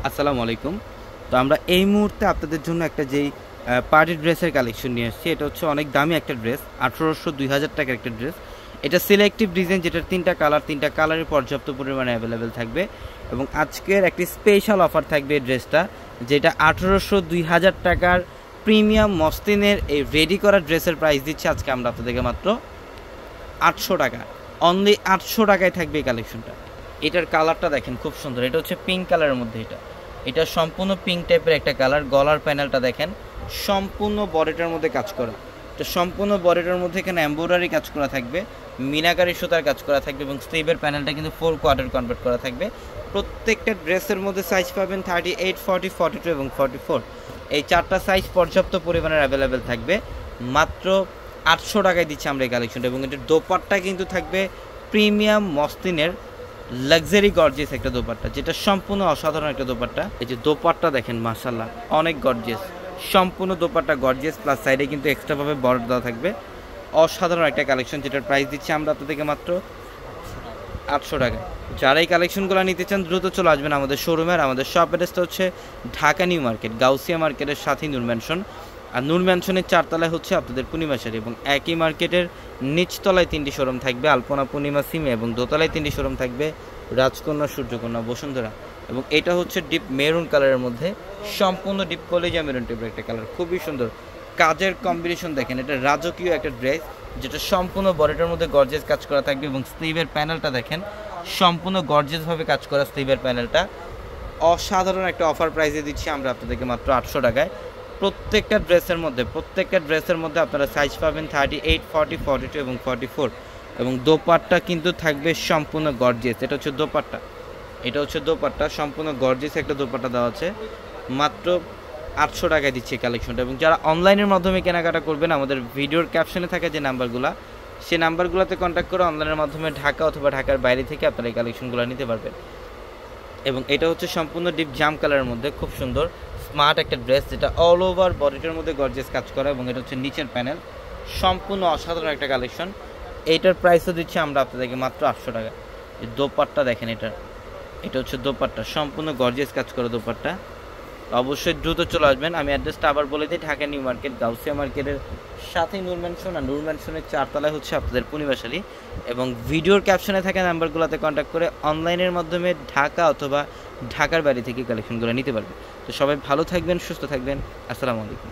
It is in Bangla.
আসসালামু আলাইকুম। তো আমরা এই মুহূর্তে আপনাদের জন্য একটা যেই পার্টি ড্রেসের কালেকশন নিয়ে এসেছি, এটা হচ্ছে অনেক দামি একটা ড্রেস, ১৮০০-২০০০ টাকার একটা ড্রেস। এটা সিলেক্টিভ ডিজাইন, যেটার তিনটা কালারের পর্যাপ্ত পরিমাণে অ্যাভেলেবেল থাকবে। এবং আজকের একটি স্পেশাল অফার থাকবে এই ড্রেসটা, যেটা ১৮০০-২০০০ টাকার প্রিমিয়াম মসলিনের এই রেডি করা ড্রেসের প্রাইস দিচ্ছে আজকে আমরা আপনাদেরকে মাত্র ৮০০ টাকা। অনলি ৮০০ টাকায় থাকবে এই কালেকশনটা। এটার কালারটা দেখেন, খুব সুন্দর। এটা হচ্ছে পিঙ্ক কালারের মধ্যে। এটা সম্পূর্ণ পিঙ্ক টাইপের একটা কালার। গলার প্যানেলটা দেখেন, সম্পূর্ণ বডিটার মধ্যে কাজ করা। এটা সম্পূর্ণ বডিটার মধ্যে এখানে এমব্রয়ডারি কাজ করা থাকবে, মিনাকারি সুতার কাজ করা থাকবে এবং স্লিভের প্যানেলটা কিন্তু 4 কোয়ার্টার কনভার্ট করা থাকবে। প্রত্যেকটা ড্রেসের মধ্যে সাইজ পাবেন 38, 40, 42 এবং 44। এই চারটা সাইজ পর্যাপ্ত পরিমাণের অ্যাভেলেবেল থাকবে। মাত্র ৮০০ টাকায় দিচ্ছি আমরা এই কালেকশনটা। এবং এটার দোপাট্টা কিন্তু থাকবে প্রিমিয়াম মসলিনের লাক্সারি গর্জিয়াস একটা দোপাট্টা, যেটা সম্পূর্ণ অসাধারণ একটা দোপাট্টা। এই যে দোপাট্টা দেখেন, মাশাআল্লাহ অনেক গর্জিয়াস। সম্পূর্ণ দোপাট্টা গর্জিয়াস, প্লাস সাইডে কিন্তু এক্সট্রাভাবে বর্ডার দেওয়া থাকবে। অসাধারণ একটা কালেকশন, যেটার প্রাইস দিচ্ছি আমরা আপনাদেরকে মাত্র ৮০০ টাকায়। যারা এই কালেকশনগুলো নিতে চান দ্রুত চলে আসবেন আমাদের শোরুমে। আর আমাদের শপ অ্যাড্রেসটা হচ্ছে ঢাকা নিউ মার্কেট, গাউসিয়া মার্কেটের সাথেই নূর ম্যানশন। আর নূর ম্যানশনের 4 তলায় হচ্ছে আপনাদের পূর্ণিমা শাড়ি, এবং একই মার্কেটের নিচতলায় 3টি শোরুম থাকবে, আলপনা, পূর্ণিমা, সিমে, এবং দোতলায় 3টি শোরুম থাকবে, রাজকন্যা, সূর্যকন্যা, বসুন্ধরা। এবং এটা হচ্ছে ডিপ মেরুন কালারের মধ্যে, সম্পূর্ণ ডিপ কলেজা মেরুন টাইপের একটা কালার, খুবই সুন্দর। কাজের কম্বিনেশন দেখেন, এটা রাজকীয় একটা ড্রেস, যেটা সম্পূর্ণ বডিটার মধ্যে গর্জিয়াস কাজ করা থাকবে। এবং স্লিভের প্যানেলটা দেখেন, সম্পূর্ণ গর্জিয়াসভাবে কাজ করা স্লিভের প্যানেলটা। অসাধারণ একটা অফার প্রাইসে দিচ্ছি আমরা আপনাদেরকে মাত্র ৮০০ টাকায়। প্রত্যেকটা ড্রেসের মধ্যে আপনারা সাইজ পাবেন 38, 40, 42 এবং 44। এবং দোপাট্টা কিন্তু থাকবে সম্পূর্ণ গর্জিয়াস। এটা হচ্ছে দোপাট্টা, সম্পূর্ণ গর্জিয়াস একটা দোপাট্টা দেওয়া আছে। মাত্র ৮০০ টাকায় দিচ্ছে এই কালেকশনটা। এবং যারা অনলাইনের মাধ্যমে কেনাকাটা করবেন, আমাদের ভিডিওর ক্যাপশনে থাকে যে নাম্বারগুলো, সেই নাম্বারগুলোতে কন্ট্যাক্ট করে অনলাইনের মাধ্যমে ঢাকা অথবা ঢাকার বাইরে থেকে আপনারা এই কালেকশনগুলো নিতে পারবেন। এবং এটা হচ্ছে সম্পূর্ণ ডিপ জাম কালারের মধ্যে, খুব সুন্দর স্মার্ট একটা ড্রেস, যেটা অল ওভার বডিটার মধ্যে গর্জিয়াস কাজ করা। এবং এটা হচ্ছে নিচের প্যানেল, সম্পূর্ণ অসাধারণ একটা কালেকশন। এইটার প্রাইসও দিচ্ছি আমরা আপনাদেরকে মাত্র ৮০০ টাকা। দোপাট্টা দেখেন, এটা হচ্ছে দোপাট্টা, সম্পূর্ণ গর্জিয়াস কাজ করা দোপাট্টা। অবশ্যই দ্রুত চলে আসবেন। আমি অ্যাড্রেসটা আবার বলে দিই, ঢাকা নিউ মার্কেট, গাউসিয়া মার্কেটের সাথেই নূর ম্যানশন। আর নূর ম্যানশনের 4 তলায় হচ্ছে আপনাদের পূর্ণিমা শাড়ি। এবং ভিডিওর ক্যাপশনে থাকা নাম্বারগুলোতে কন্ট্যাক্ট করে অনলাইনের মাধ্যমে ঢাকা অথবা ঢাকার বাইরে থেকে কালেকশনগুলো নিতে পারবেন। তো সবাই ভালো থাকবেন, সুস্থ থাকবেন। আসসালামু আলাইকুম।